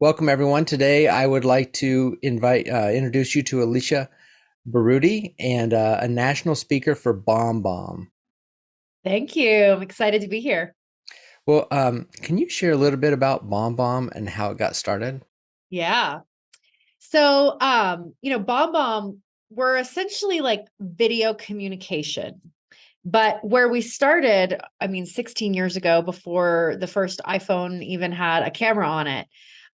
Welcome, everyone. Today, I would like to introduce you to Alicia Berruti, and a national speaker for BombBomb. Thank you. I'm excited to be here. Well, can you share a little bit about BombBomb and how it got started? Yeah. So, BombBomb, we're essentially like video communication. But where we started, 16 years ago, before the first iPhone even had a camera on it,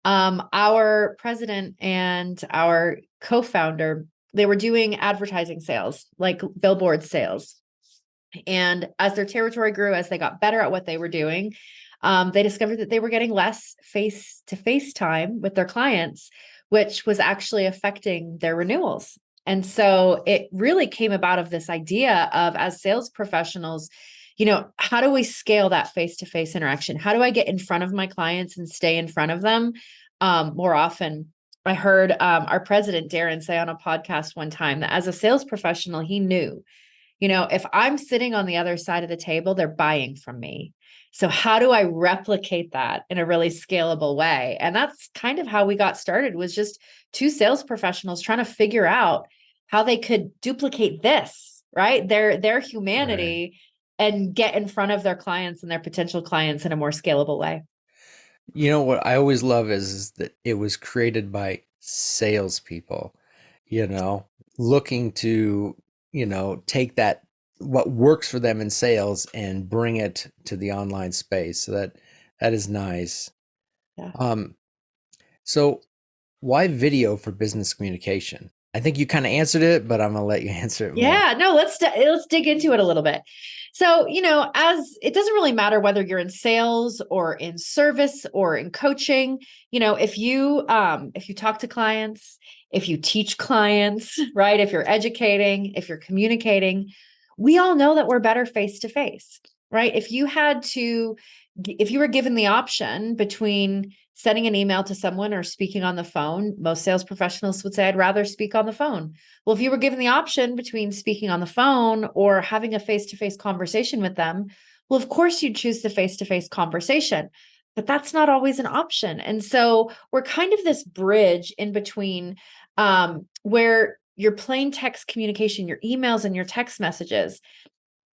our president and our co-founder, they were doing advertising sales, like billboard sales. And as their territory grew, as they got better at what they were doing, they discovered that they were getting less face-to-face time with their clients, which was actually affecting their renewals. And so it really came about of this idea of, as sales professionals, how do we scale that face-to-face interaction? How do I get in front of my clients and stay in front of them more often? I heard our president, Darren, say on a podcast one time that as a sales professional, he knew, if I'm sitting on the other side of the table, they're buying from me. So how do I replicate that in a really scalable way? And that's kind of how we got started, was just two sales professionals trying to figure out how they could duplicate this, right? Their Right. humanity, and get in front of their clients and their potential clients in a more scalable way. You know what I always love is that it was created by salespeople, you know, looking to, take that what works for them in sales and bring it to the online space. So that is nice. Yeah. Um, so why video for business communication? I think you kind of answered it, but I'm gonna let you answer it more. Yeah, no, let's dig into it a little bit. So, as it doesn't really matter whether you're in sales or in service or in coaching, if you talk to clients, if you teach clients, right? If you're educating, if you're communicating, we all know that we're better face to face, right? If you were given the option between sending an email to someone or speaking on the phone, most sales professionals would say, I'd rather speak on the phone. Well, if you were given the option between speaking on the phone or having a face-to-face conversation with them, well, of course you'd choose the face-to-face conversation, but that's not always an option. And so we're kind of this bridge in between, where your plain text communication, your emails and your text messages,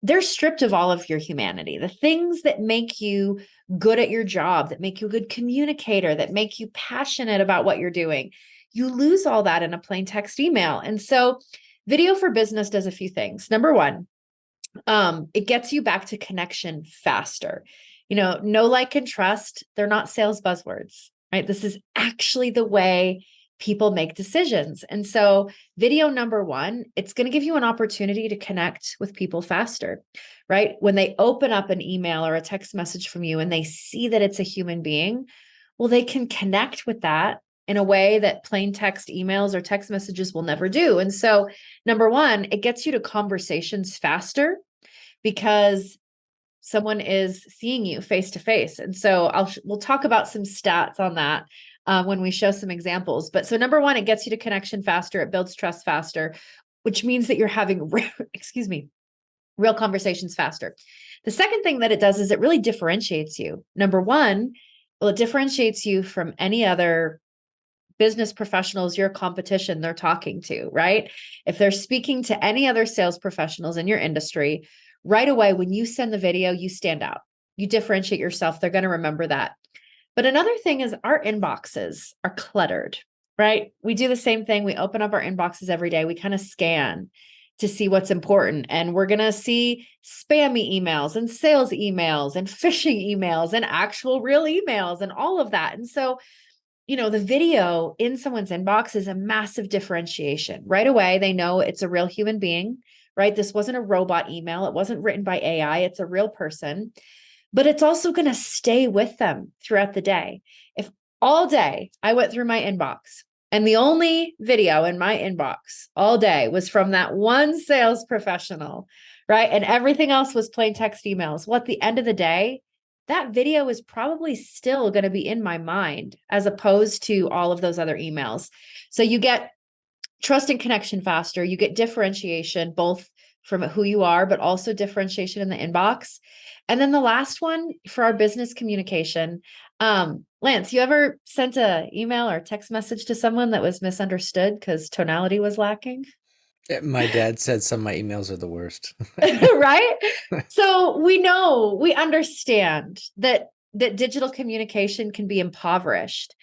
they're stripped of all of your humanity, the things that make you good at your job, that make you a good communicator, that make you passionate about what you're doing. You lose all that in a plain text email. And so video for business does a few things. Number one, it gets you back to connection faster. Know, like, and trust, they're not sales buzzwords, right? This is actually the way people make decisions. And so video, number one, it's going to give you an opportunity to connect with people faster, right? When they open up an email or a text message from you and they see that it's a human being, well, they can connect with that in a way that plain text emails or text messages will never do. And so, number one, it gets you to conversations faster because someone is seeing you face to face. And so we'll talk about some stats on that when we show some examples. But so number one, it gets you to connection faster. It builds trust faster, which means that you're having, excuse me, real conversations faster. The second thing that it does is it really differentiates you. Number one, well, it differentiates you from any other business professionals, your competition they're talking to, right? If they're speaking to any other sales professionals in your industry, right away, when you send the video, you stand out. You differentiate yourself. They're going to remember that. But another thing is our inboxes are cluttered, right? We do the same thing. We open up our inboxes every day. We kind of scan to see what's important. And we're going to see spammy emails and sales emails and phishing emails and actual real emails and all of that. And so, the video in someone's inbox is a massive differentiation. Right away, they know it's a real human being, right? This wasn't a robot email. It wasn't written by AI. It's a real person, but it's also going to stay with them throughout the day. If all day I went through my inbox and the only video in my inbox all day was from that one sales professional, right? And everything else was plain text emails. Well, at the end of the day, that video is probably still going to be in my mind as opposed to all of those other emails. So you get trust and connection faster. You get differentiation, both from who you are, but also differentiation in the inbox. And then the last one for our business communication, Lance, you ever sent a email or text message to someone that was misunderstood because tonality was lacking? My dad said some of my emails are the worst. Right? So we know, we understand that digital communication can be impoverished.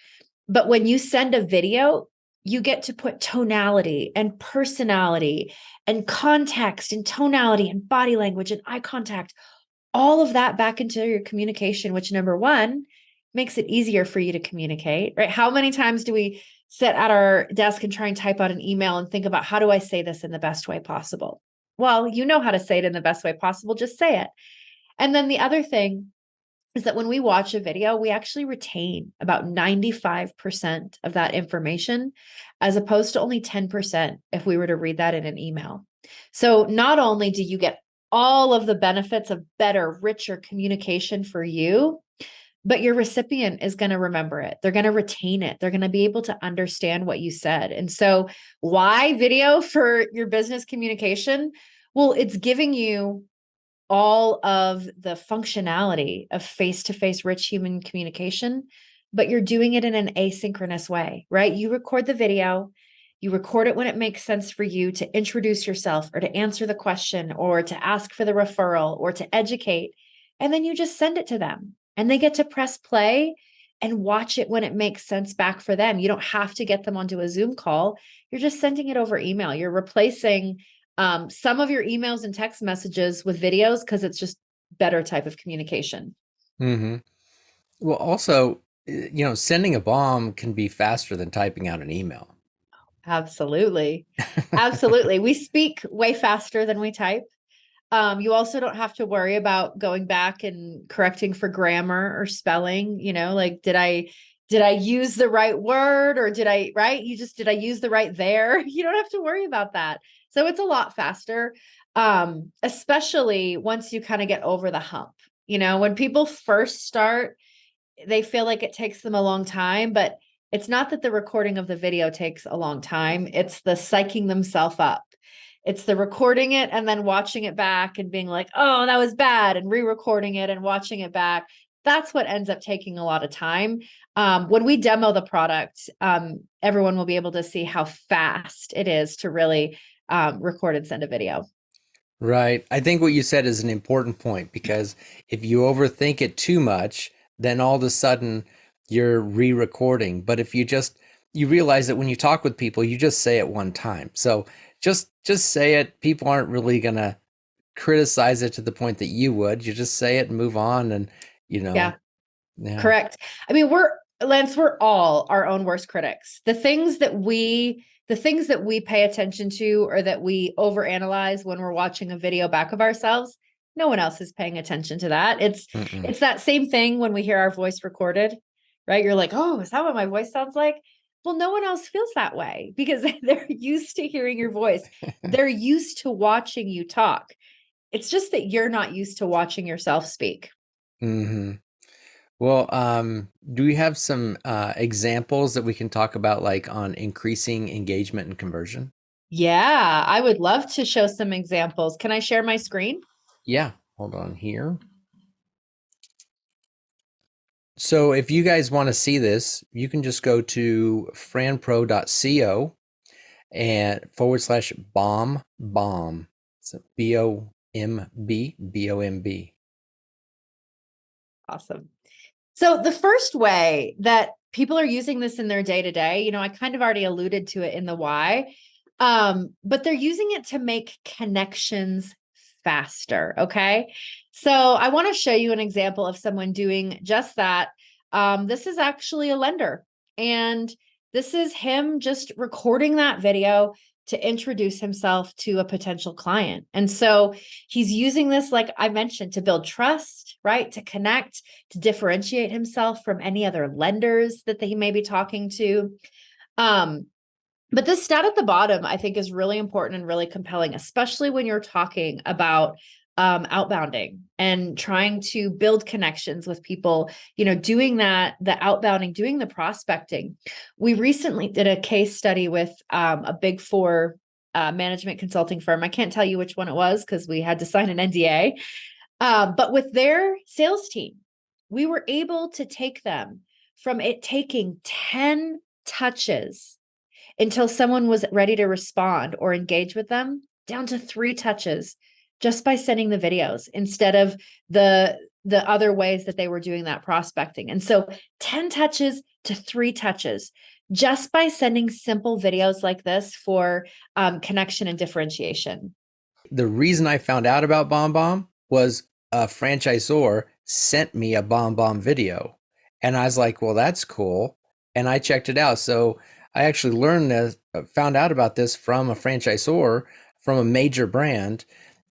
But when you send a video, you get to put tonality and personality and context and tonality and body language and eye contact, all of that back into your communication, which number one makes it easier for you to communicate, right? How many times do we sit at our desk and try and type out an email and think about how do I say this in the best way possible? Well, you know how to say it in the best way possible, just say it. And then the other thing is that when we watch a video, we actually retain about 95% of that information, as opposed to only 10% if we were to read that in an email. So not only do you get all of the benefits of better, richer communication for you, but your recipient is going to remember it. They're going to retain it. They're going to be able to understand what you said. And so, why video for your business communication? Well, it's giving you all of the functionality of face-to-face rich human communication, but you're doing it in an asynchronous way, right? You record the video, you record it when it makes sense for you to introduce yourself or to answer the question or to ask for the referral or to educate, and then you just send it to them and they get to press play and watch it when it makes sense back for them. You don't have to get them onto a Zoom call. You're just sending it over email. You're replacing some of your emails and text messages with videos because it's just better type of communication. Hmm. Well, also, sending a bomb can be faster than typing out an email. Absolutely. Absolutely. We speak way faster than we type. You also don't have to worry about going back and correcting for grammar or spelling, like did I use the right word or right? Did I use the right there? You don't have to worry about that. So it's a lot faster. Especially once you kind of get over the hump. When people first start, they feel like it takes them a long time, but it's not that the recording of the video takes a long time. It's the psyching themselves up. It's the recording it and then watching it back and being like, oh, that was bad, and re-recording it and watching it back. That's what ends up taking a lot of time. When we demo the product, everyone will be able to see how fast it is to really record and send a video. Right. I think what you said is an important point because if you overthink it too much, then all of a sudden you're re-recording. But if you realize that when you talk with people, you just say it one time. So just say it. People aren't really gonna criticize it to the point that you would. You just say it and move on and you know, Yeah. yeah. Correct. I mean, Lance, we're all our own worst critics. The things that we pay attention to or that we overanalyze when we're watching a video back of ourselves, no one else is paying attention to that. It's Mm-mm. it's that same thing when we hear our voice recorded, right? You're like, "Oh, is that what my voice sounds like?" Well, no one else feels that way because they're used to hearing your voice. They're used to watching you talk. It's just that you're not used to watching yourself speak. Hmm. Well, do we have some examples that we can talk about, like on increasing engagement and conversion? Yeah, I would love to show some examples. Can I share my screen? Yeah, hold on here. So if you guys want to see this, you can just go to franpro.co and / bomb bomb. So BOMB. Awesome. So the first way that people are using this in their day to day, I kind of already alluded to it in the why, but they're using it to make connections faster. Okay. So I want to show you an example of someone doing just that. This is actually a lender, and this is him just recording that video to introduce himself to a potential client. And so he's using this, like I mentioned, to build trust, right? To connect, to differentiate himself from any other lenders that he may be talking to. Um, but this stat at the bottom, I think, is really important and really compelling, especially when you're talking about outbounding and trying to build connections with people, doing that, the outbounding, doing the prospecting. We recently did a case study with a big four management consulting firm. I can't tell you which one it was because we had to sign an NDA, but with their sales team. we were able to take them from it taking 10 touches until someone was ready to respond or engage with them down to 3 touches just by sending the videos instead of the other ways that they were doing that prospecting. And so 10 touches to 3 touches just by sending simple videos like this for connection and differentiation. The reason I found out about BombBomb was a franchisor sent me a BombBomb video. And I was like, well, that's cool. And I checked it out. So I actually learned this, found out about this from a franchisor from a major brand.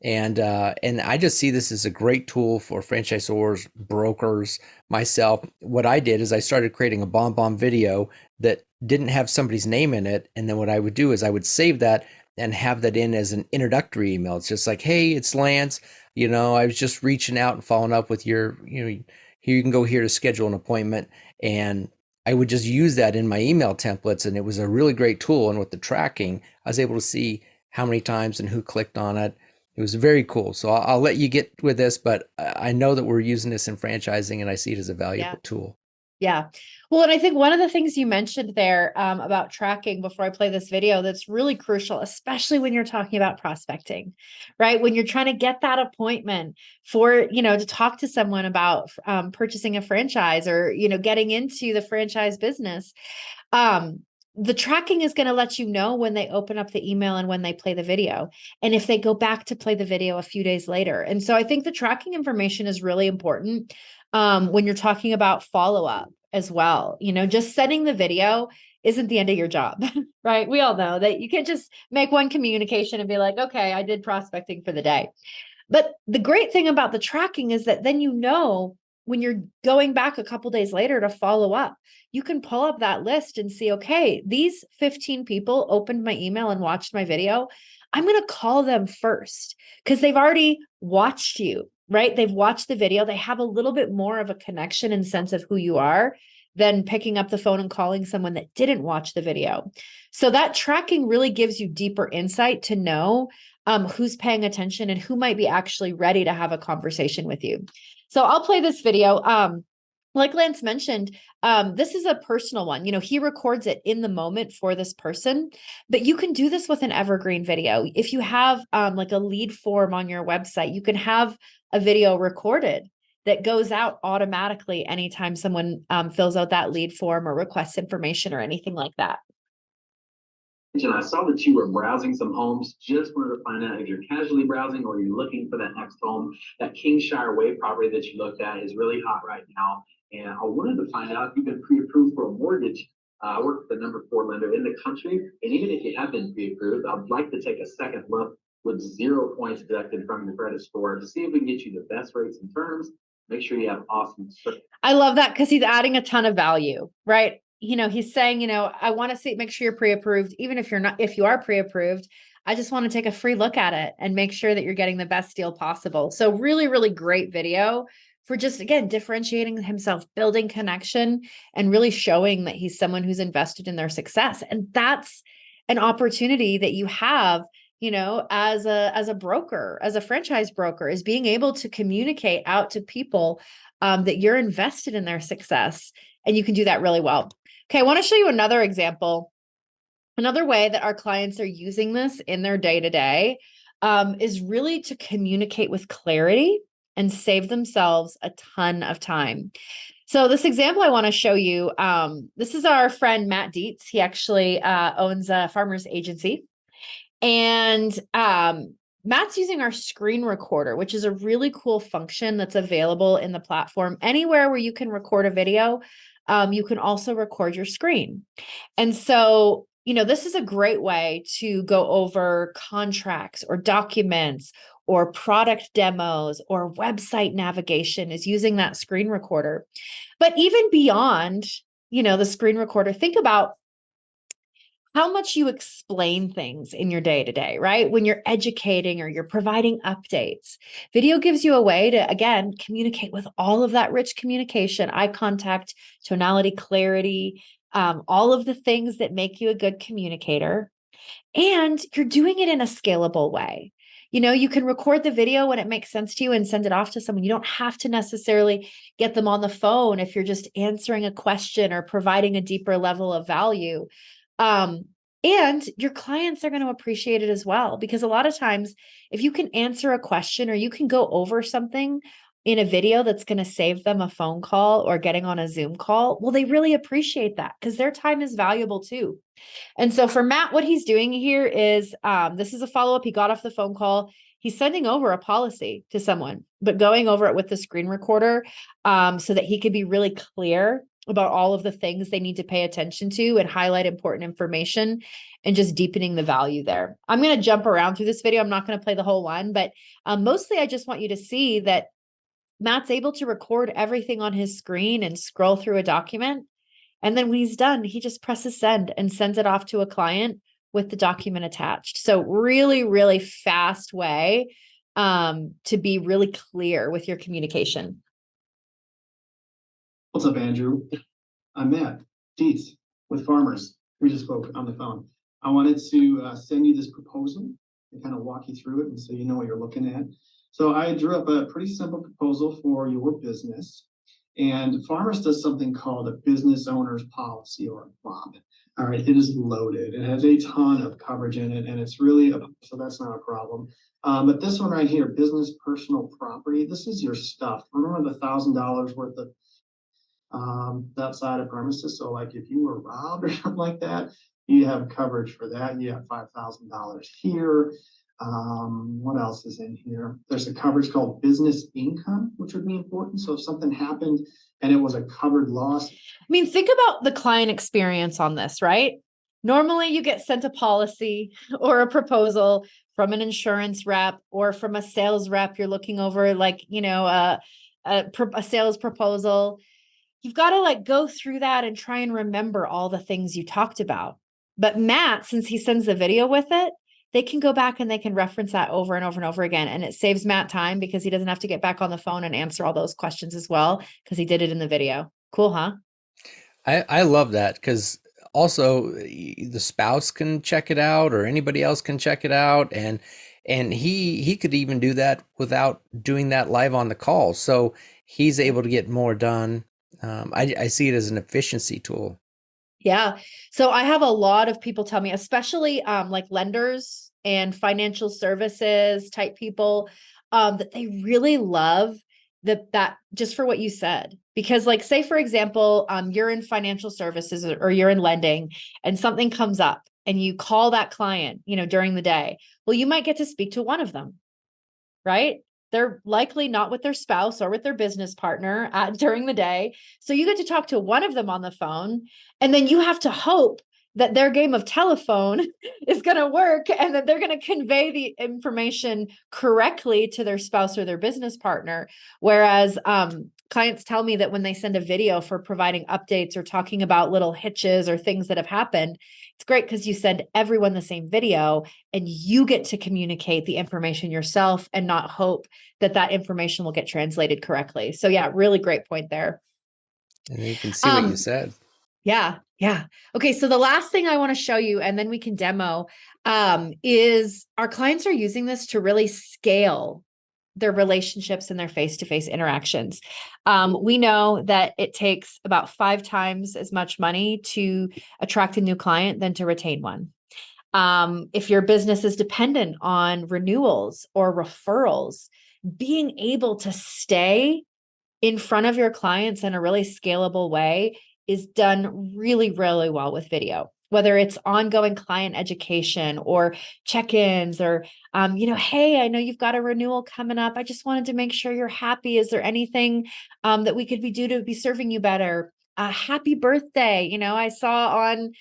And I just see this as a great tool for franchisors, brokers, myself. What I did is I started creating a BombBomb video that didn't have somebody's name in it. And then what I would do is I would save that and have that in as an introductory email. It's just like, hey, it's Lance. I was just reaching out and following up with here you can go here to schedule an appointment. And I would just use that in my email templates. And it was a really great tool. And with the tracking, I was able to see how many times and who clicked on it. It was very cool. So I'll let you get with this, but I know that we're using this in franchising and I see it as a valuable tool. Yeah. Well, and I think one of the things you mentioned there about tracking before I play this video that's really crucial, especially when you're talking about prospecting, right? When you're trying to get that appointment for, to talk to someone about purchasing a franchise or, getting into the franchise business. The tracking is going to let you know when they open up the email and when they play the video, and if they go back to play the video a few days later. And so I think the tracking information is really important when you're talking about follow-up as well. Just sending the video isn't the end of your job, right? We all know that you can't just make one communication and be like, okay, I did prospecting for the day. But the great thing about the tracking is that then when you're going back a couple days later to follow up, you can pull up that list and see, okay, these 15 people opened my email and watched my video. I'm going to call them first because they've already watched you, right? They've watched the video. They have a little bit more of a connection and sense of who you are than picking up the phone and calling someone that didn't watch the video. So that tracking really gives you deeper insight to know who's paying attention and who might be actually ready to have a conversation with you. So I'll play this video. Like Lance mentioned, this is a personal one. He records it in the moment for this person, but you can do this with an evergreen video. If you have like a lead form on your website, you can have a video recorded that goes out automatically anytime someone fills out that lead form or requests information or anything like that. And I saw that you were browsing some homes. Just wanted to find out if you're casually browsing or you're looking for that next home. That Kingshire Way property that you looked at is really hot right now. And I wanted to find out if you've been pre-approved for a mortgage. I work with the #4 lender in the country. And even if you have been pre-approved, I'd like to take a second look with 0 points deducted from your credit score to see if we can get you the best rates and terms. Make sure you have awesome service. I love that because he's adding a ton of value, right? He's saying, I want to make sure you're pre-approved. Even if if you are pre-approved, I just want to take a free look at it and make sure that you're getting the best deal possible. So really, really great video for just, again, differentiating himself, building connection, and really showing that he's someone who's invested in their success. And that's an opportunity that you have, as a broker, as a franchise broker, is being able to communicate out to people that you're invested in their success. And you can do that really well. Okay, I want to show you another example. Another way that our clients are using this in their day-to-day is really to communicate with clarity and save themselves a ton of time. So this example I want to show you, this is our friend Matt Dietz. He actually owns a farmer's agency. And Matt's using our screen recorder, which is a really cool function that's available in the platform. Anywhere where you can record a video, you can also record your screen. And so, this is a great way to go over contracts or documents or product demos or website navigation, is using that screen recorder. But even beyond, the screen recorder, think about how much you explain things in your day-to-day, right? When you're educating or you're providing updates, video gives you a way to, again, communicate with all of that rich communication, eye contact, tonality, clarity, all of the things that make you a good communicator. And you're doing it in a scalable way. You can record the video when it makes sense to you and send it off to someone. You don't have to necessarily get them on the phone if you're just answering a question or providing a deeper level of value. And your clients are going to appreciate it as well, because a lot of times if you can answer a question or you can go over something in a video that's going to save them a phone call or getting on a Zoom call, well, they really appreciate that because their time is valuable too. And so for Matt, what he's doing here is, this is a follow-up. He got off the phone call. He's sending over a policy to someone, but going over it with the screen recorder, so that he could be really clear about all of the things they need to pay attention to and highlight important information and just deepening the value there. I'm going to jump around through this video. I'm not going to play the whole one, but mostly I just want you to see that Matt's able to record everything on his screen and scroll through a document. And then when he's done, he just presses send and sends it off to a client with the document attached. So really, really fast way to be really clear with your communication. What's up, Andrew? I'm Matt Dietz with Farmers. We just spoke on the phone. I wanted to send you this proposal and kind of walk you through it and so you know what you're looking at. So I drew up a pretty simple proposal for your business. And Farmers does something called a business owner's policy, or a BOMB. All right, it is loaded. It has a ton of coverage in it, and it's really, so that's not a problem. But this one right here, business personal property, this is your stuff. Remember the $1,000 worth of outside of premises? So like if you were robbed or something like that, you have coverage for that. You have $5,000 here. What else is in here? There's a coverage called business income, which would be important. So if something happened and it was a covered loss. I mean, think about the client experience on this, right? Normally you get sent a policy or a proposal from an insurance rep or from a sales rep. You're looking over like, a sales proposal. You've got to like go through that and try and remember all the things you talked about. But Matt, since he sends the video with it, they can go back and they can reference that over and over and over again. And it saves Matt time because he doesn't have to get back on the phone and answer all those questions as well, because he did it in the video. Cool, huh? I love that, because also the spouse can check it out or anybody else can check it out. And he could even do that without doing that live on the call. So he's able to get more done. I see it as an efficiency tool. Yeah. So I have a lot of people tell me, especially like lenders and financial services type people, that they really love that just for what you said. Because like, say, for example, you're in financial services or you're in lending and something comes up and you call that client, during the day. Well, you might get to speak to one of them, right? They're likely not with their spouse or with their business partner during the day. So you get to talk to one of them on the phone, and then you have to hope that their game of telephone is going to work and that they're going to convey the information correctly to their spouse or their business partner. Whereas clients tell me that when they send a video for providing updates or talking about little hitches or things that have happened, it's great because you send everyone the same video and you get to communicate the information yourself and not hope that that information will get translated correctly. So yeah, really great point there. And you can see what you said. Yeah. Yeah. Okay. So the last thing I want to show you, and then we can demo, is our clients are using this to really scale their relationships and their face-to-face interactions. We know that it takes about 5 times as much money to attract a new client than to retain one. If your business is dependent on renewals or referrals, being able to stay in front of your clients in a really scalable way is done really, really well with video, whether it's ongoing client education or check-ins or, hey, I know you've got a renewal coming up. I just wanted to make sure you're happy. Is there anything that we could do to be serving you better? Happy birthday. I saw on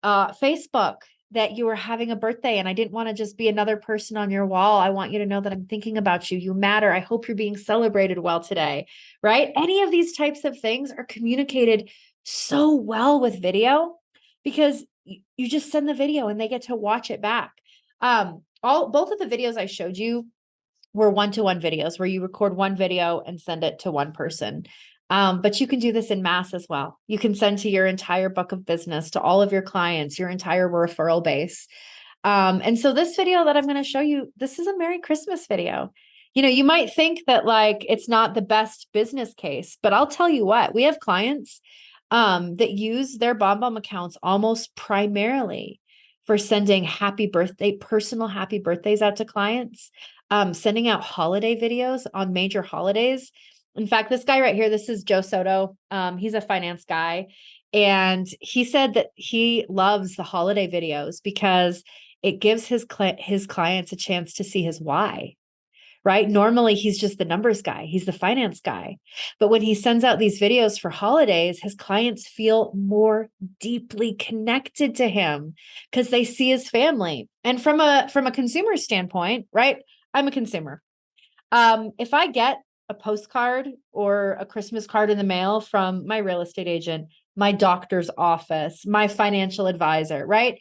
Facebook that you were having a birthday and I didn't want to just be another person on your wall. I want you to know that I'm thinking about you. You matter. I hope you're being celebrated well today, right? Any of these types of things are communicated so well with video because you just send the video and they get to watch it back. Both of the videos I showed you were one-to-one videos where you record one video and send it to one person. But you can do this in mass as well. You can send to your entire book of business, to all of your clients, your entire referral base. And so this video that I'm going to show you, this is a Merry Christmas video. You know, you might think that like it's not the best business case, but I'll tell you what, we have clients that use their BombBomb accounts almost primarily for sending personal happy birthdays out to clients, sending out holiday videos on major holidays. In fact, this guy right here, this is Joe Soto. He's a finance guy. And he said that he loves the holiday videos because it gives his clients a chance to see his why, right? Normally, he's just the numbers guy. He's the finance guy. But when he sends out these videos for holidays, his clients feel more deeply connected to him because they see his family. And from a consumer standpoint, right? I'm a consumer. If I get a postcard or a Christmas card in the mail from my real estate agent, my doctor's office, my financial advisor, right?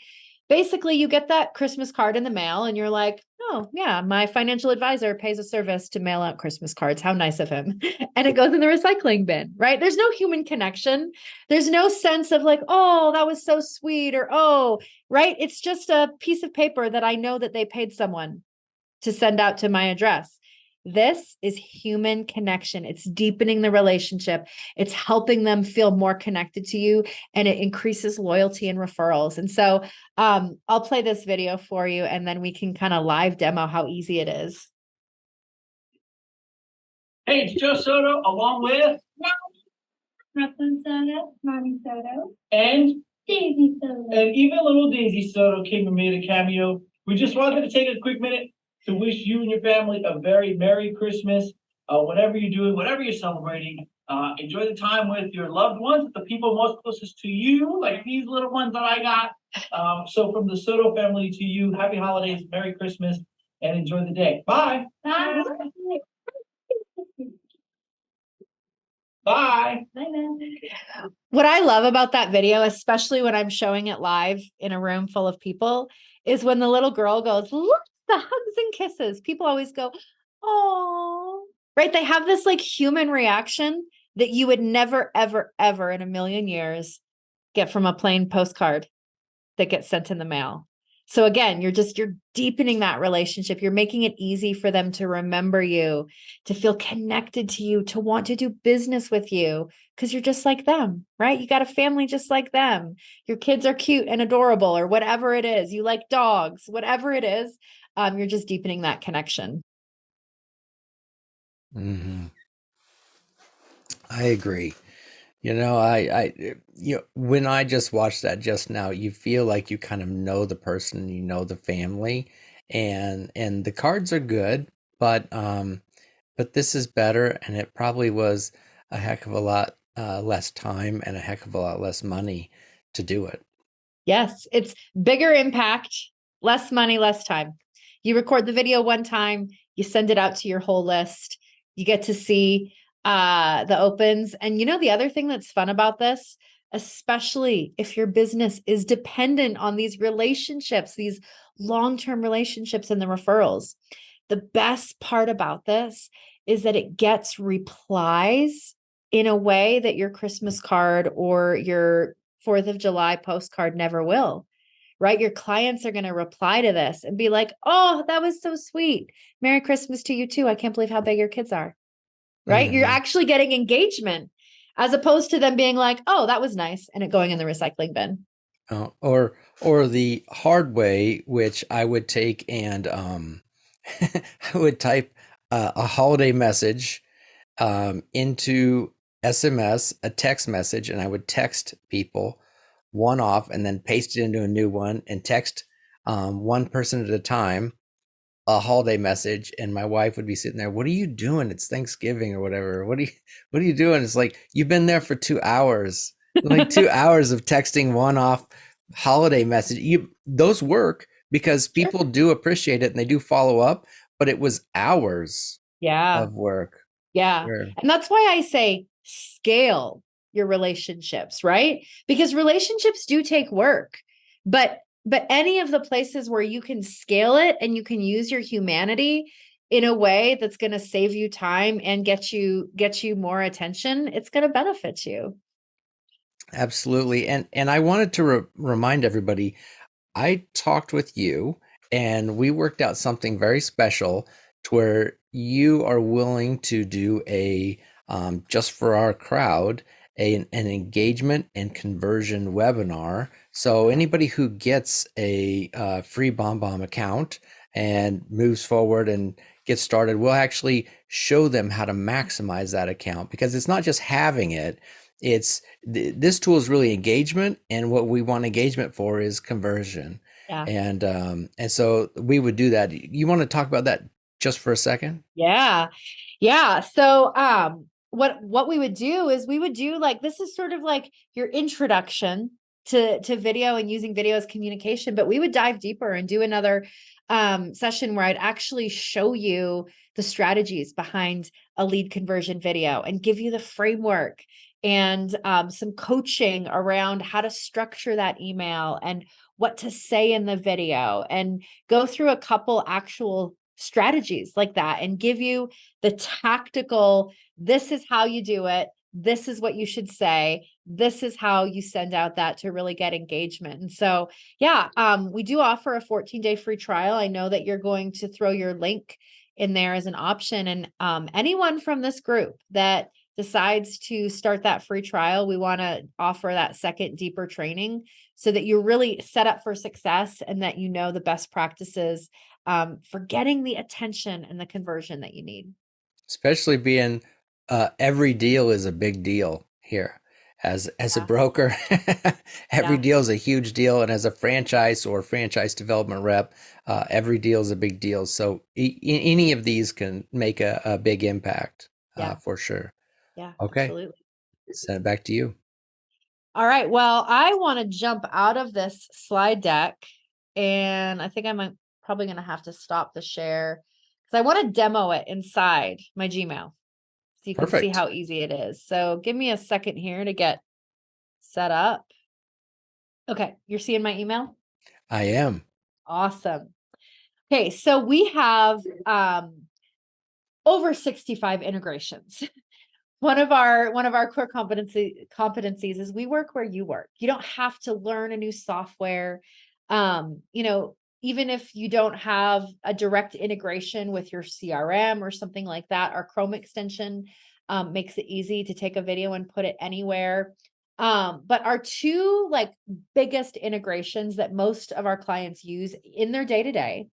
Basically, you get that Christmas card in the mail and you're like, oh, yeah, my financial advisor pays a service to mail out Christmas cards. How nice of him. And it goes in the recycling bin, right? There's no human connection. There's no sense of like, oh, that was so sweet or, oh, right? It's just a piece of paper that I know that they paid someone to send out to my address. This is human connection. It's deepening the relationship. It's helping them feel more connected to you, and it increases loyalty and referrals. And so I'll play this video for you, and then we can kind of live demo how easy it is. Hey, it's Joe Soto, along with Brooklyn Soto, Mommy Soto, and Daisy Soto. even little Daisy Soto came and made a cameo. We just wanted to take a quick minute to wish you and your family a very Merry Christmas. Whatever you're doing, whatever you're celebrating, enjoy the time with your loved ones, the people most closest to you, like these little ones that I got. So from the Soto family to you, happy holidays, Merry Christmas, and enjoy the day. Bye. Bye. Bye. Bye now. What I love about that video, especially when I'm showing it live in a room full of people, is when the little girl goes, look, the hugs and kisses. People always go, oh, right? They have this like human reaction that you would never, ever, ever in a million years get from a plain postcard that gets sent in the mail. So again, you're deepening that relationship. You're making it easy for them to remember you, to feel connected to you, to want to do business with you because you're just like them, right? You got a family just like them. Your kids are cute and adorable or whatever it is. You like dogs, whatever it is. You're just deepening that connection. Mm-hmm. I agree. When I just watched that just now, you feel like you kind of know the person, you know the family, and the cards are good, but this is better, and it probably was a heck of a lot less time and a heck of a lot less money to do it. Yes, it's bigger impact, less money, less time. You record the video one time, you send it out to your whole list, you get to see the opens. And the other thing that's fun about this, especially if your business is dependent on these relationships, these long-term relationships and the referrals, the best part about this is that it gets replies in a way that your Christmas card or your 4th of July postcard never will, right? Your clients are going to reply to this and be like, oh, that was so sweet. Merry Christmas to you too. I can't believe how big your kids are, right? Mm-hmm. You're actually getting engagement as opposed to them being like, oh, that was nice, and it going in the recycling bin. Or the hard way, which I would take and I would type a holiday message into SMS, a text message, and I would text people one off and then paste it into a new one and text one person at a time a holiday message, and my wife would be sitting there, what are you doing? It's Thanksgiving or whatever. What are you doing? It's like, you've been there for 2 hours, like 2 hours of texting one off holiday message. Those work because people do appreciate it and they do follow up, but it was hours of work. Yeah. And that's why I say scale your relationships, right? Because relationships do take work, but any of the places where you can scale it and you can use your humanity in a way that's going to save you time and get you more attention, it's going to benefit you. Absolutely. And I wanted to remind everybody, I talked with you and we worked out something very special to where you are willing to do a just for our crowd an engagement and conversion webinar. So anybody who gets a free BombBomb account and moves forward and gets started, we'll actually show them how to maximize that account, because it's not just having it. It's this tool is really engagement, and what we want engagement for is conversion. Yeah. And so we would do that. You want to talk about that just for a second? Yeah. Yeah. So what we would do is we would do like, this is sort of like your introduction to video and using video as communication, but we would dive deeper and do another session where I'd actually show you the strategies behind a lead conversion video and give you the framework and some coaching around how to structure that email and what to say in the video, and go through a couple actual strategies like that and give you the tactical, this is how you do it. This is what you should say. This is how you send out that to really get engagement. And so, yeah, we do offer a 14-day free trial. I know that you're going to throw your link in there as an option. And anyone from this group that decides to start that free trial, we want to offer that second deeper training so that you're really set up for success and that you know the best practices for getting the attention and the conversion that you need. Especially being every deal is a big deal here. As a broker, every Yeah. deal is a huge deal, and as a franchise or franchise development rep, every deal is a big deal. So any of these can make a big impact, Yeah. for sure. Yeah, Okay, absolutely. send it back to you. All right. Well, I want to jump out of this slide deck, and I think I'm probably going to have to stop the share because I want to demo it inside my Gmail so you can see Perfect. how easy it is. So give me a second here to get set up. Okay, you're seeing my email? I am. Awesome. Okay, so we have over 65 integrations. One of our core competencies is we work where you work. You don't have to learn a new software. Even if you don't have a direct integration with your CRM or something like that, our Chrome extension makes it easy to take a video and put it anywhere. But our two biggest integrations that most of our clients use in their day-to-day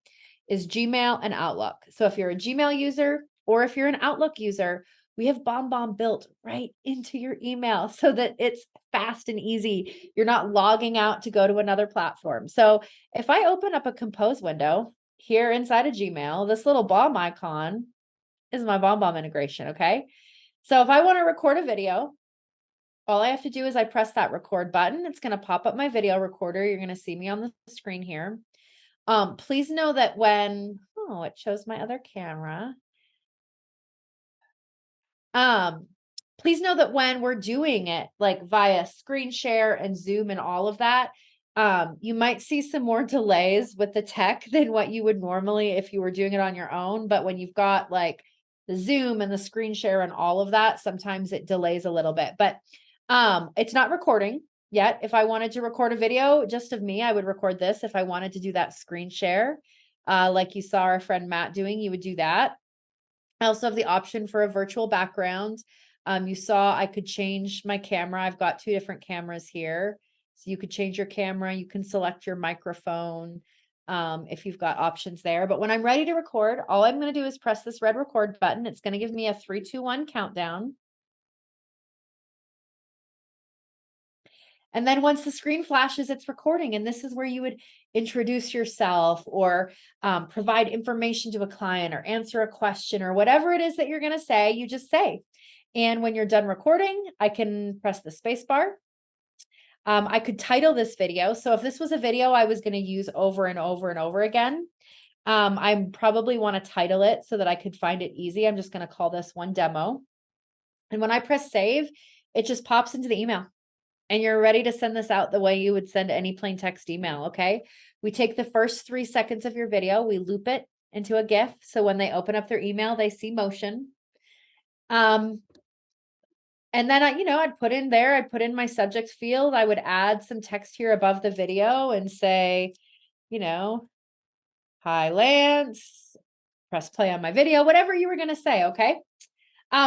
is Gmail and Outlook. So if you're a Gmail user or if you're an Outlook user, we have BombBomb built right into your email so that it's fast and easy. You're not logging out to go to another platform. So if I open up a compose window here inside of Gmail, this little bomb icon is my BombBomb integration. Okay. So if I want to record a video, all I have to do is I press that record button. It's going to pop up my video recorder. You're going to see me on the screen here. Please know that it shows my other camera. Please know that when we're doing it like via screen share and Zoom and all of that, you might see some more delays with the tech than what you would normally if you were doing it on your own. But when you've got like the Zoom and the screen share and all of that, sometimes it delays a little bit, but it's not recording yet. If I wanted to record a video just of me, I would record this. If I wanted to do that screen share, like you saw our friend Matt doing, you would do that. I also have the option for a virtual background. You saw I could change my camera. I've got two different cameras here. So you could change your camera. You can select your microphone if you've got options there. But when I'm ready to record, all I'm going to do is press this red record button. It's going to give me a 3, 2, 1 countdown. And then once the screen flashes, it's recording. And this is where you would introduce yourself or provide information to a client or answer a question or whatever it is that you're going to say, you just say. And when you're done recording, I can press the space bar. I could title this video. So if this was a video I was going to use over and over and over again, I probably want to title it so that I could find it easy. I'm just going to call this one demo. And when I press save, it just pops into the email. And you're ready to send this out the way you would send any plain text email, okay? We take the first 3 seconds of your video, we loop it into a GIF. So when they open up their email, they see motion. And then I'd put in my subject field. I would add some text here above the video and say, you know, hi, Lance, press play on my video, whatever you were going to say. Okay.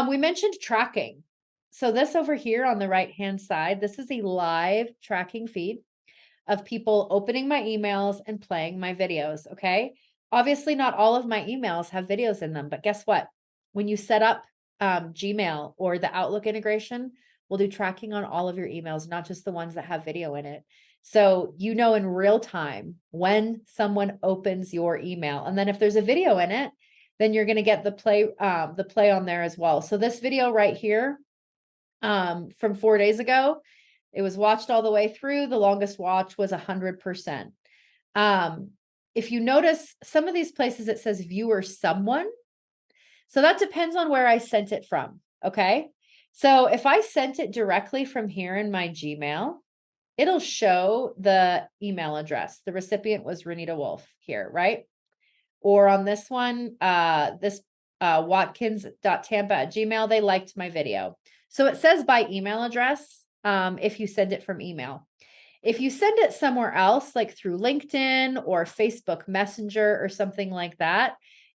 We mentioned tracking. So this over here on the right-hand side, this is a live tracking feed of people opening my emails and playing my videos. Okay. Obviously not all of my emails have videos in them, but guess what? When you set up Gmail or the Outlook integration, we'll do tracking on all of your emails, not just the ones that have video in it. So you know in real time when someone opens your email. And then if there's a video in it, then you're going to get the play on there as well. So this video right here from 4 days ago, it was watched all the way through. The longest watch was 100%. If you notice some of these places, it says viewer someone. So that depends on where I sent it from. Okay. So if I sent it directly from here in my Gmail, it'll show the email address. The recipient was Renita Wolf here, right? Or on this one, watkins.tampa@gmail, they liked my video. So it says by email address if you send it from email. If you send it somewhere else, like through LinkedIn or Facebook Messenger or something like that,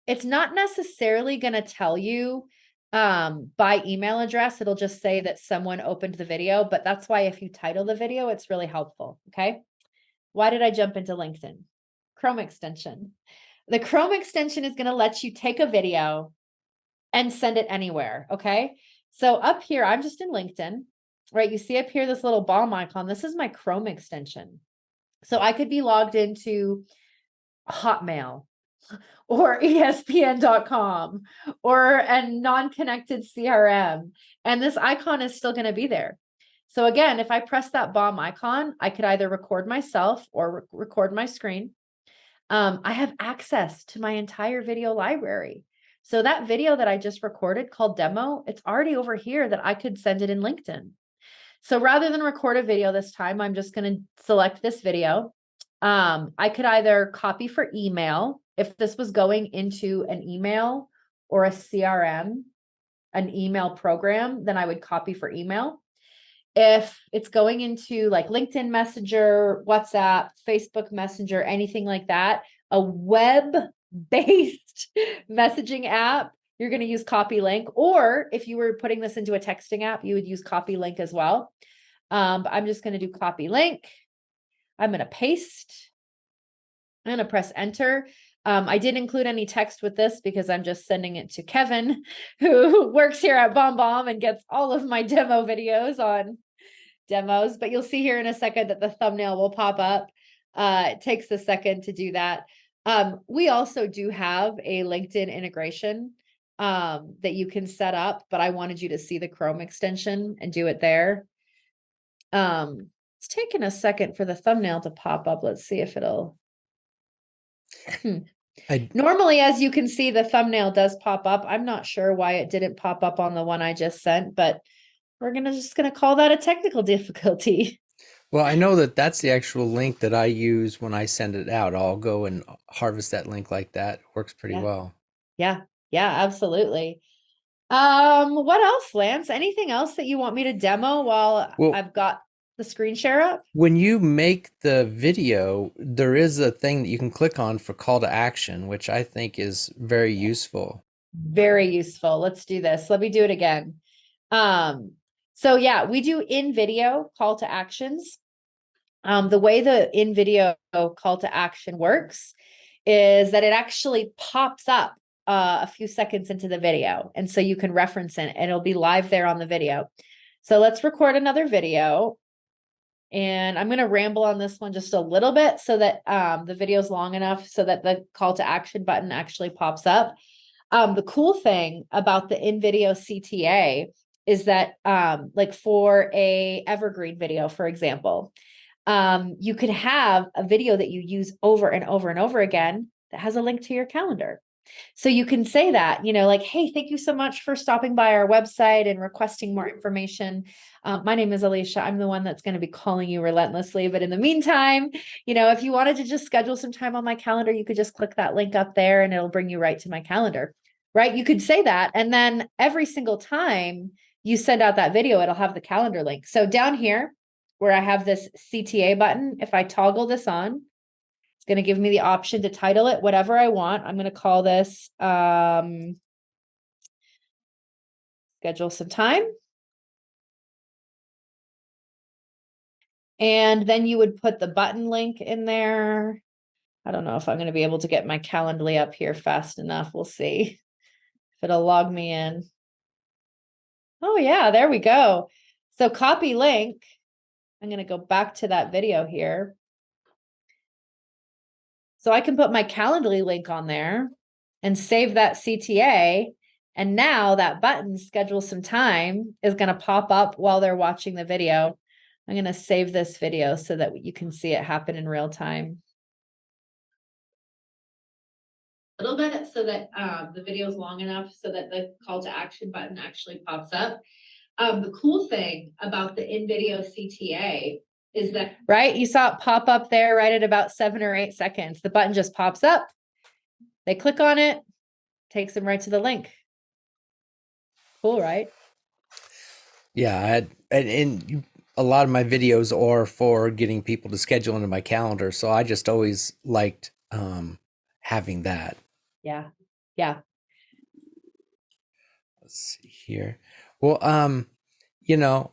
it's not necessarily going to tell you by email address. It'll just say that someone opened the video, but that's why if you title the video, it's really helpful. Okay. Why did I jump into LinkedIn? Chrome extension. The Chrome extension is going to let you take a video and send it anywhere. Okay. So up here, I'm just in LinkedIn, right? You see up here, this little bomb icon. This is my Chrome extension. So I could be logged into Hotmail or ESPN.com or a non-connected CRM. And this icon is still going to be there. So again, if I press that bomb icon, I could either record myself or record my screen. I have access to my entire video library. So that video that I just recorded called demo, it's already over here that I could send it in LinkedIn. So rather than record a video this time, I'm just going to select this video. I could either copy for email. If this was going into an email or a CRM, an email program, then I would copy for email. If it's going into like LinkedIn Messenger, WhatsApp, Facebook Messenger, anything like that, a web-based messaging app, you're going to use copy link. Or if you were putting this into a texting app, you would use copy link as well. But I'm just going to do copy link. I'm going to paste. I'm going to press enter. I didn't include any text with this because I'm just sending it to Kevin, who works here at BombBomb and gets all of my demo videos on demos, but you'll see here in a second that the thumbnail will pop up. It takes a second to do that. We also do have a LinkedIn integration that you can set up, but I wanted you to see the Chrome extension and do it there. It's taking a second for the thumbnail to pop up. Let's see if it'll. Normally, as you can see, the thumbnail does pop up. I'm not sure why it didn't pop up on the one I just sent, but we're just going to call that a technical difficulty. Well, I know that that's the actual link that I use when I send it out. I'll go and harvest that link like that. Works pretty well. Yeah, absolutely. What else, Lance? Anything else that you want me to demo while I've got the screen share up? When you make the video, there is a thing that you can click on for call to action, which I think is very useful. Very useful. Let's do this. Let me do it again. So yeah, we do in video call to actions. The way the in video call to action works is that it actually pops up a few seconds into the video. And so you can reference it and it'll be live there on the video. So let's record another video. And I'm going to ramble on this one just a little bit so that the video is long enough so that the call to action button actually pops up. The cool thing about the in video CTA is that like for a evergreen video, for example, you could have a video that you use over and over and over again that has a link to your calendar. So you can say that, like, hey, thank you so much for stopping by our website and requesting more information. My name is Alicia. I'm the one that's going to be calling you relentlessly. But in the meantime, if you wanted to just schedule some time on my calendar, you could just click that link up there and it'll bring you right to my calendar, right? You could say that. And then every single time you send out that video, it'll have the calendar link. So down here where I have this CTA button, if I toggle this on, going to give me the option to title it whatever I want. I'm going to call this schedule some time. And then you would put the button link in there. I don't know if I'm going to be able to get my Calendly up here fast enough. We'll see if it'll log me in. Oh yeah, there we go. So copy link. I'm going to go back to that video here. So I can put my Calendly link on there and save that CTA. And now that button, schedule some time, is going to pop up while they're watching the video. I'm going to save this video so that you can see it happen in real time. A little bit so that the video is long enough so that the call to action button actually pops up. The cool thing about the in-video CTA is that, right, you saw it pop up there right at about 7 or 8 seconds. The button just pops up. They click on it, takes them right to the link. Cool, right? Yeah, and a lot of my videos are for getting people to schedule into my calendar, so I just always liked having that. Yeah, yeah. Let's see here. Well, you know,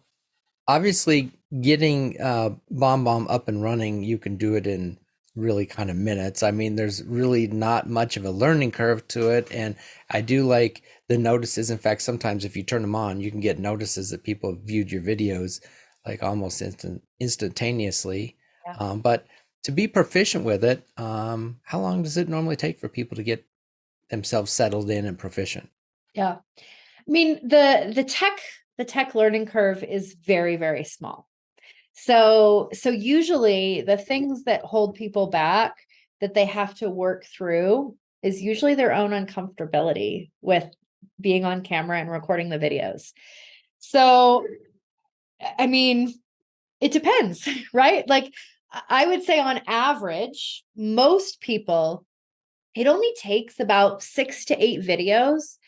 obviously getting BombBomb up and running, you can do it in really kind of minutes. I mean, there's really not much of a learning curve to it, and I do like the notices. In fact, sometimes if you turn them on, you can get notices that people have viewed your videos like almost instantaneously. Yeah. But to be proficient with it, how long does it normally take for people to get themselves settled in and proficient? Yeah. I mean, the tech learning curve is very, very small. So usually the things that hold people back that they have to work through is usually their own uncomfortability with being on camera and recording the videos. So, I mean, it depends, right? Like I would say on average, most people, it only takes about 6 to 8 videos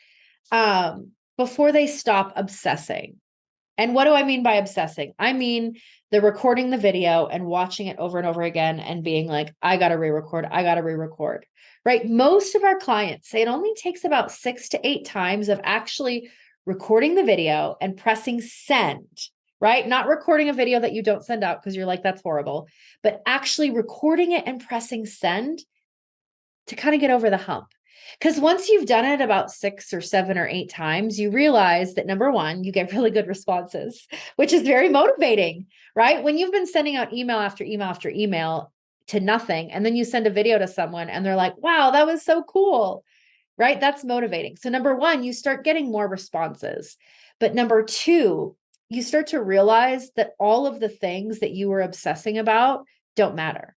before they stop obsessing. And what do I mean by obsessing? I mean, they're recording the video and watching it over and over again and being like, I got to re-record, right? Most of our clients say it only takes about 6 to 8 times of actually recording the video and pressing send, right? Not recording a video that you don't send out because you're like, that's horrible, but actually recording it and pressing send to kind of get over the hump. Because once you've done it about 6 or 7 or 8 times, you realize that number one, you get really good responses, which is very motivating, right? When you've been sending out email after email after email to nothing, and then you send a video to someone and they're like, wow, that was so cool, right? That's motivating. So number one, you start getting more responses. But number two, you start to realize that all of the things that you were obsessing about don't matter,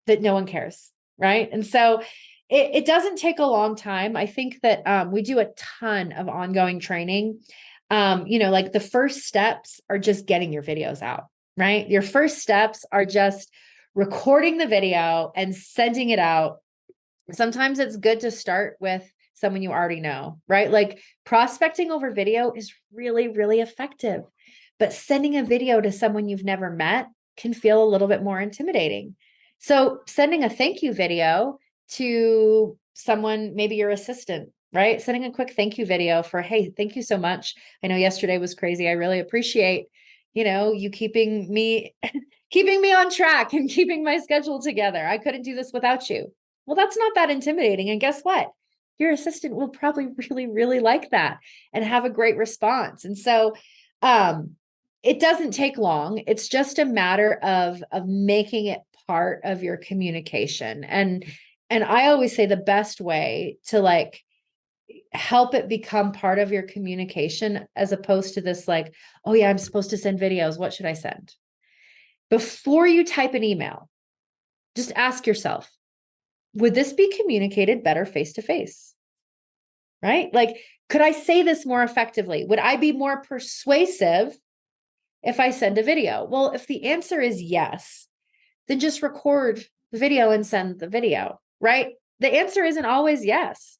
that no one cares, right? And so it doesn't take a long time. I think that we do a ton of ongoing training. Like the first steps are just getting your videos out, right? Your first steps are just recording the video and sending it out. Sometimes it's good to start with someone you already know, right? Like prospecting over video is really, really effective, but sending a video to someone you've never met can feel a little bit more intimidating. So sending a thank you video to someone, maybe your assistant, right? Sending a quick thank you video for, hey, thank you so much. I know yesterday was crazy. I really appreciate, you keeping me on track and keeping my schedule together. I couldn't do this without you. Well, that's not that intimidating. And guess what? Your assistant will probably really, really like that and have a great response. And so, it doesn't take long. It's just a matter of making it part of your communication. And I always say the best way to like help it become part of your communication, as opposed to this like, oh yeah, I'm supposed to send videos. What should I send? Before you type an email, just ask yourself, would this be communicated better face-to-face? Right? Like, could I say this more effectively? Would I be more persuasive if I send a video? Well, if the answer is yes, then just record the video and send the video, right? The answer isn't always yes.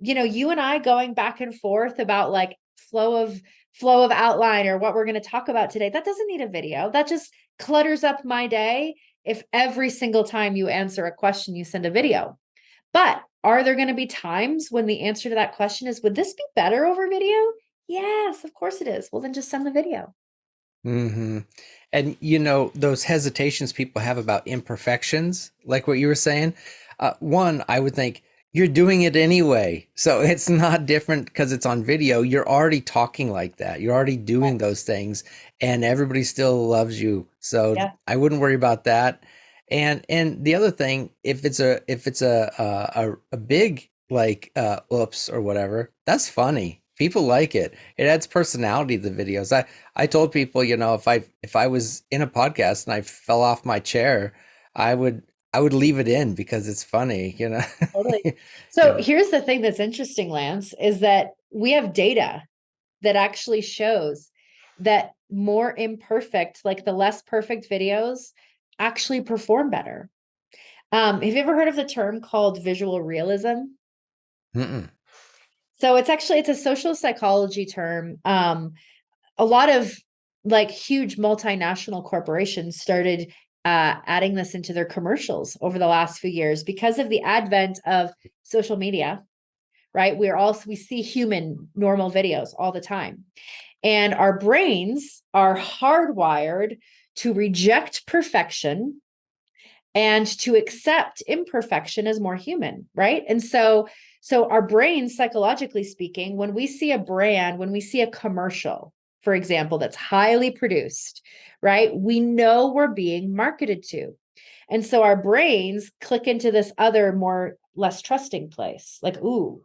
You and I going back and forth about like flow of outline or what we're going to talk about today, that doesn't need a video. That just clutters up my day if every single time you answer a question, you send a video. But are there going to be times when the answer to that question is, would this be better over video? Yes, of course it is. Well, then just send the video. Mm-hmm. And those hesitations people have about imperfections, like what you were saying. One, I would think you're doing it anyway, so it's not different because it's on video. You're already talking like that. You're already doing those things, and everybody still loves you. So Yeah. I wouldn't worry about that. And the other thing, if it's a big like oops or whatever, that's funny. People like it. It adds personality to the videos. I told people, if I was in a podcast and I fell off my chair, I would leave it in because it's funny, Totally. So Yeah. here's the thing that's interesting, Lance, is that we have data that actually shows that more imperfect, like the less perfect videos, actually perform better. Have you ever heard of the term called visual realism? Mm-mm. So it's a social psychology term. A lot of like huge multinational corporations started adding this into their commercials over the last few years because of the advent of social media, right? We see human normal videos all the time. And our brains are hardwired to reject perfection and to accept imperfection as more human, right? And so our brains, psychologically speaking, when we see a brand, when we see a commercial, for example, that's highly produced, right? We know we're being marketed to. And so our brains click into this other, more less trusting place. Like, ooh,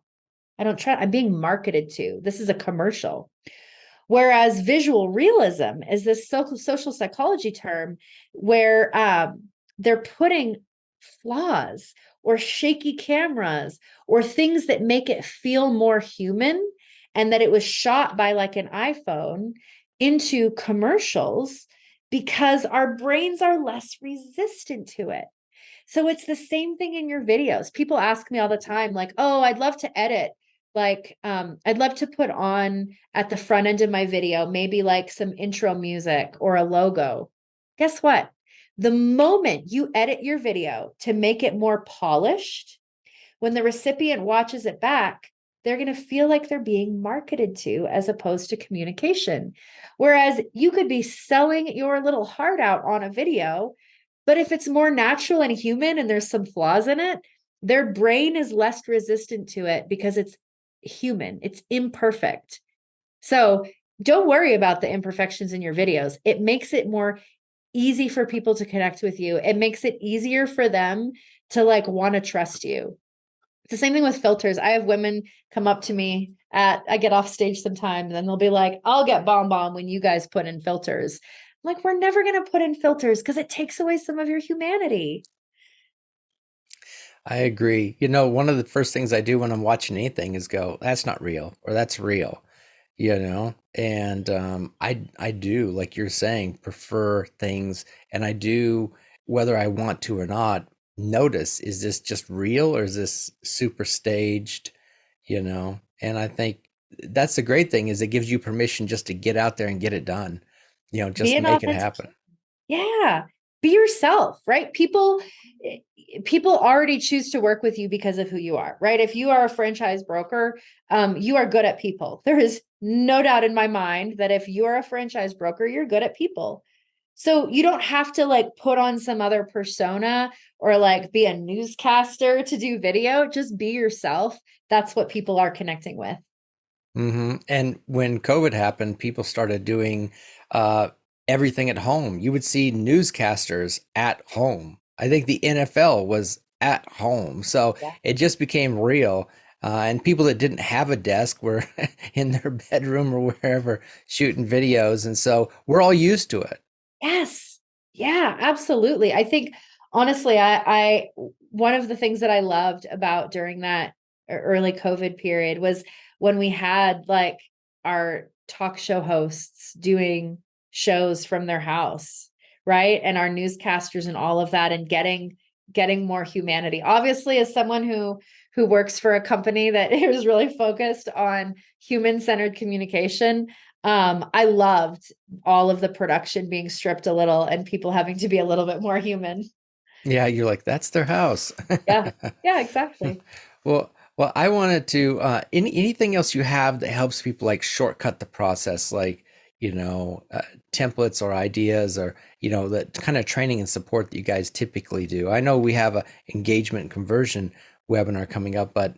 I'm being marketed to. This is a commercial. Whereas visual realism is this social psychology term where they're putting flaws or shaky cameras or things that make it feel more human and that it was shot by like an iPhone into commercials because our brains are less resistant to it. So it's the same thing in your videos. People ask me all the time, like, oh, I'd love to edit. Like, I'd love to put on at the front end of my video, maybe like some intro music or a logo. Guess what? The moment you edit your video to make it more polished, when the recipient watches it back, they're going to feel like they're being marketed to as opposed to communication. Whereas you could be selling your little heart out on a video, but if it's more natural and human and there's some flaws in it, their brain is less resistant to it because it's human, it's imperfect. So don't worry about the imperfections in your videos. It makes it more easy for people to connect with you. It makes it easier for them to like want to trust you. It's the same thing with filters. I have women come up to me I get off stage sometimes and they'll be like, I'll get BombBomb when you guys put in filters. I'm like, we're never going to put in filters because it takes away some of your humanity. I agree. One of the first things I do when I'm watching anything is go, that's not real, or that's real, and I do, like you're saying, prefer things, and I do, whether I want to or not, notice, is this just real or is this super staged, and I think that's the great thing, is it gives you permission just to get out there and get it done, just Be an make it authentic. happen. Yeah. Be yourself, right? People already choose to work with you because of who you are, right? If you are a franchise broker, you are good at people. There is no doubt in my mind that if you are a franchise broker, you're good at people. So you don't have to like put on some other persona or like be a newscaster to do video. Just be yourself. That's what people are connecting with. Mm-hmm. And when COVID happened, people started doing uh, everything at home. You would see newscasters at home. I think the NFL was at home. So Yeah. it just became real. And people that didn't have a desk were in their bedroom or wherever shooting videos. And so we're all used to it. Yes. Yeah, absolutely. I think honestly, I one of the things that I loved about during that early COVID period was when we had like our talk show hosts doing shows from their house, right? And our newscasters and all of that and getting more humanity. Obviously, as someone who works for a company that is really focused on human-centered communication, I loved all of the production being stripped a little and people having to be a little bit more human. Yeah, you're like, that's their house. Yeah. Yeah, exactly. Well, I wanted to anything else you have that helps people like shortcut the process, like templates or ideas, or the kind of training and support that you guys typically do. I know we have a engagement and conversion webinar coming up, but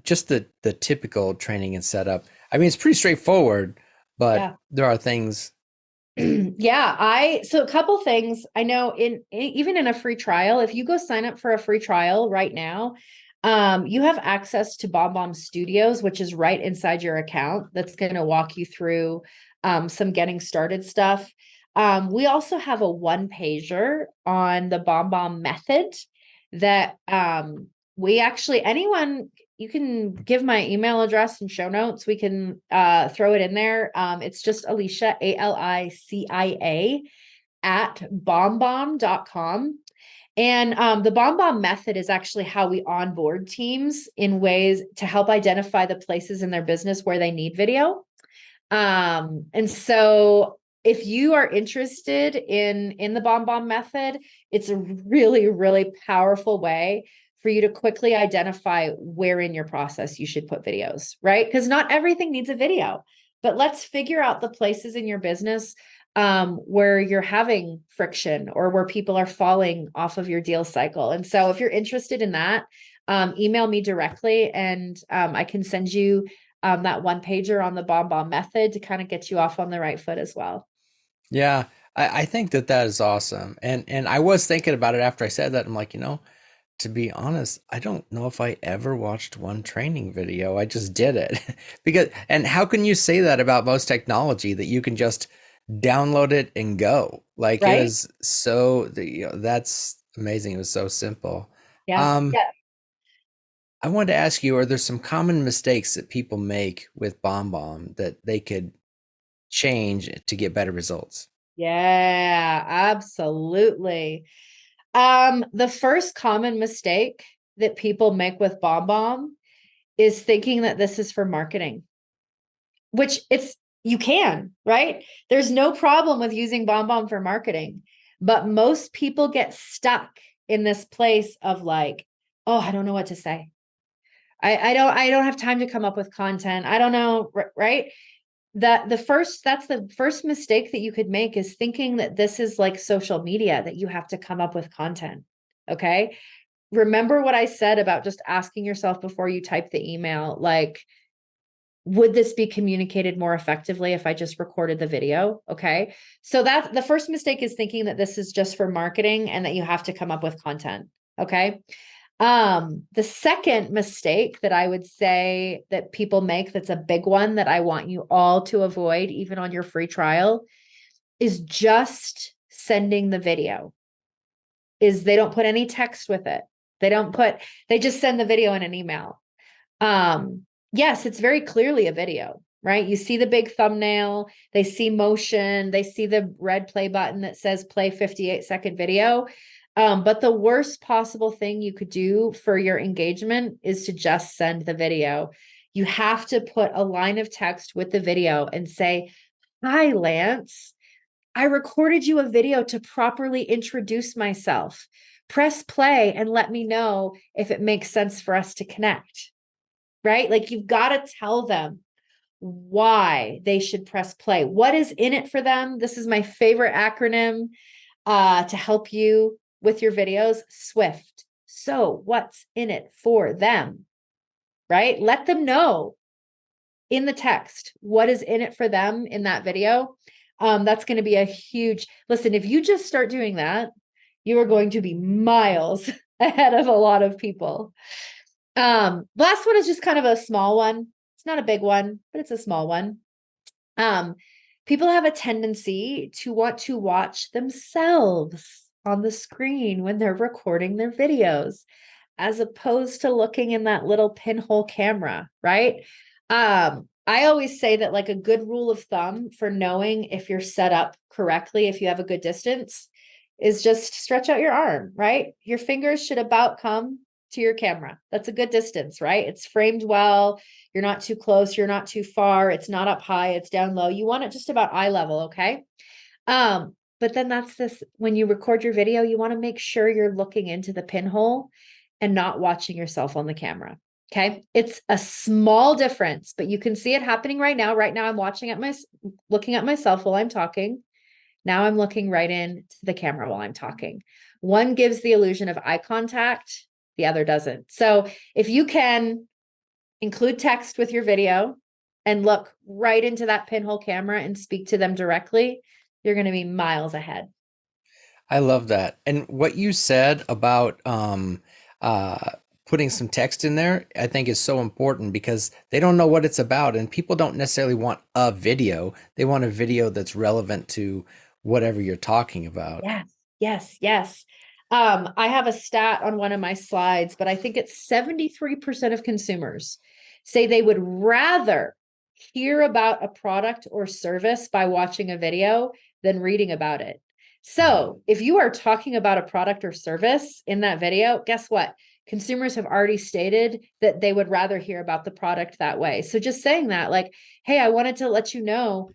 just the typical training and setup. I mean, it's pretty straightforward, but Yeah. there are things. Yeah, so a couple things. I know even in a free trial, if you go sign up for a free trial right now, you have access to BombBomb Studios, which is right inside your account. That's going to walk you through some getting started stuff. We also have a one pager on the BombBomb method that we actually, anyone, you can give my email address and show notes. We can throw it in there. It's just Alicia, Alicia at bombbomb.com. And the BombBomb method is actually how we onboard teams in ways to help identify the places in their business where they need video. And so if you are interested in the BombBomb method, it's a really, really powerful way for you to quickly identify where in your process you should put videos, right? Because not everything needs a video, but let's figure out the places in your business where you're having friction or where people are falling off of your deal cycle. And so if you're interested in that, email me directly and I can send you that one pager on the BombBomb method to kind of get you off on the right foot as well. Yeah, I think that is awesome. And I was thinking about it after I said that. I'm like, to be honest, I don't know if I ever watched one training video. I just did it. And how can you say that about most technology, that you can just download it and go? Like, it Right? was so, that's amazing. It was so simple. Yeah. Yeah. I wanted to ask you, are there some common mistakes that people make with BombBomb that they could change to get better results? Yeah, absolutely. The first common mistake that people make with BombBomb is thinking that this is for marketing, which you can, right? There's no problem with using BombBomb for marketing, but most people get stuck in this place of like, oh, I don't know what to say. I don't have time to come up with content. I don't know, right? That's the first mistake that you could make, is thinking that this is like social media, that you have to come up with content. Okay. Remember what I said about just asking yourself before you type the email, like, would this be communicated more effectively if I just recorded the video? Okay. So that's the first mistake, is thinking that this is just for marketing and that you have to come up with content. Okay. The second mistake that I would say that people make, that's a big one that I want you all to avoid, even on your free trial, is just sending the video. Is they don't put any text with it. They just send the video in an email. Yes, it's very clearly a video, right? You see the big thumbnail, they see motion, they see the red play button that says play 58-second video. But the worst possible thing you could do for your engagement is to just send the video. You have to put a line of text with the video and say, "Hi, Lance. I recorded you a video to properly introduce myself. Press play and let me know if it makes sense for us to connect." Right? Like, you've got to tell them why they should press play. What is in it for them? This is my favorite acronym to help you with your videos, SWIFT. So what's in it for them, right? Let them know in the text what is in it for them in that video. That's going to be a huge, listen, if you just start doing that, you are going to be miles ahead of a lot of people. Last one is just kind of a small one. It's not a big one, but it's a small one. People have a tendency to want to watch themselves on the screen when they're recording their videos, as opposed to looking in that little pinhole camera, right? I always say that, like, a good rule of thumb for knowing if you're set up correctly, if you have a good distance, is just stretch out your arm, right? Your fingers should about come to your camera. That's a good distance, right? It's framed well. You're not too close. You're not too far. It's not up high. It's down low. You want it just about eye level. Okay. But then that's this, when you record your video, you want to make sure you're looking into the pinhole and not watching yourself on the camera. Okay. It's a small difference, but you can see it happening right now. Right now I'm looking at myself while I'm talking. Now I'm looking right into the camera while I'm talking. One gives the illusion of eye contact, the other doesn't. So if you can include text with your video and look right into that pinhole camera and speak to them directly, you're going to be miles ahead. I love that. And what you said about putting some text in there, I think is so important because they don't know what it's about. And people don't necessarily want a video. They want a video that's relevant to whatever you're talking about. Yes, yes, yes. I have a stat on one of my slides, but I think it's 73% of consumers say they would rather hear about a product or service by watching a video than reading about it. So if you are talking about a product or service in that video, guess what? Consumers have already stated that they would rather hear about the product that way. So just saying that, like, hey, I wanted to let you know,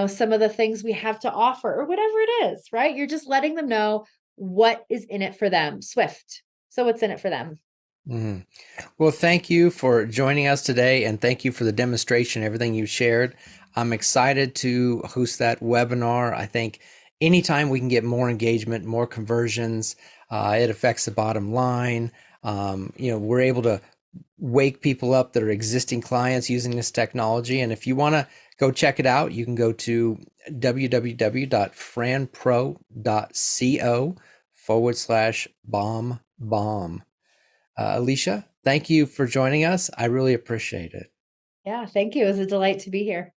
some of the things we have to offer or whatever it is, right? You're just letting them know what is in it for them. Swift. So what's in it for them? Mm-hmm. Well, thank you for joining us today, and thank you for the demonstration, everything you shared. I'm excited to host that webinar. I think anytime we can get more engagement, more conversions, it affects the bottom line. We're able to wake people up that are existing clients using this technology. And if you want to go check it out, you can go to www.franpro.co/BombBomb. Alicia, thank you for joining us. I really appreciate it. Yeah, thank you. It was a delight to be here.